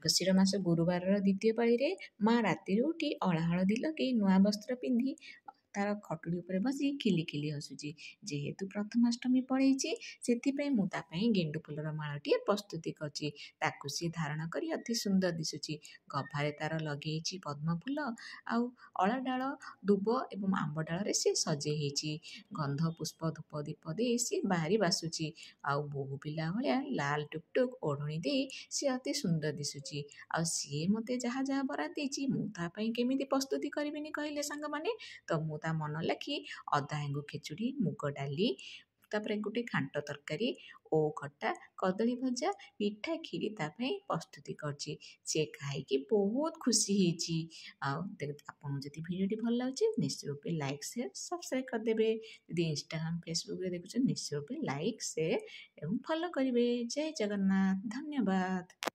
ମାର୍ଗଶିର ମାସ ଗୁରୁବାରର ଦ୍ୱିତୀୟ ପାଳିରେ ମା ରାତିରୁ ଉଠି ଅଳା ହଳଦୀ ଲଗେଇ ନୂଆ ବସ୍ତ୍ର ପିନ୍ଧି ତାର ଖଟୁଲି ଉପରେ ବସି ଖିଲି ଖିଲି ହସୁଛି। ଯେହେତୁ ପ୍ରଥମାଷ୍ଟମୀ ପଳେଇଛି ସେଥିପାଇଁ ମୁଁ ତା ପାଇଁ ଗେଣ୍ଡୁ ଫୁଲର ମାଳଟିଏ ପ୍ରସ୍ତୁତି କରିଛି। ତାକୁ ସିଏ ଧାରଣ କରି ଅତି ସୁନ୍ଦର ଦିଶୁଛି। ଗଭାରେ ତାର ଲଗେଇଛି ପଦ୍ମ ଫୁଲ ଆଉ ଅଁଳା ଡାଳ, ଦୁବ ଏବଂ ଆମ୍ବ ଡାଳରେ ସିଏ ସଜେଇ ହେଇଛି। ଗନ୍ଧ ପୁଷ୍ପ ଧୂପ ଦୀପ ଦେଇ ସିଏ ବାହାରି ବାସୁଛି। ଆଉ ବୋହୂ ପିଲା ଭଳିଆ ଲାଲ ଟୁକ୍ ଓଢ଼ଣୀ ଦେଇ ସିଏ ଅତି ସୁନ୍ଦର ଦିଶୁଛି। ଆଉ ସିଏ ମୋତେ ଯାହା ଯାହା ବରାଦ ଦେଇଛି ମୁଁ ତା ପାଇଁ କେମିତି ପ୍ରସ୍ତୁତି କରିବିନି କହିଲେ ସାଙ୍ଗମାନେ? ତ ମୁଁ ତା ମନ ଲାଖି ଅଦା ହେଙ୍ଗୁ ଖେଚୁଡ଼ି, ମୁଗ ଡାଲି, ତାପରେ ଗୋଟେ ଘାଣ୍ଟ ତରକାରୀ, ଓଉ ଖଟା, କଦଳୀ ଭଜା, ମିଠା କ୍ଷୀରି ତା ପାଇଁ ପ୍ରସ୍ତୁତି କରିଛି। ସେ ଖାଇକି ବହୁତ ଖୁସି ହେଇଛି। ଆଉ ଆପଣଙ୍କୁ ଯଦି ଭିଡ଼ିଓଟି ଭଲ ଲାଗୁଛି ନିଶ୍ଚୟ ରୂପେ ଲାଇକ୍, ସେୟାର, ସବସ୍କ୍ରାଇବ୍ କରିଦେବେ। ଯଦି ଇନଷ୍ଟାଗ୍ରାମ, ଫେସବୁକରେ ଦେଖୁଛନ୍ତି ନିଶ୍ଚୟ ରୂପେ ଲାଇକ୍, ସେୟାର ଏବଂ ଫଲୋ କରିବେ। ଜୟ ଜଗନ୍ନାଥ, ଧନ୍ୟବାଦ।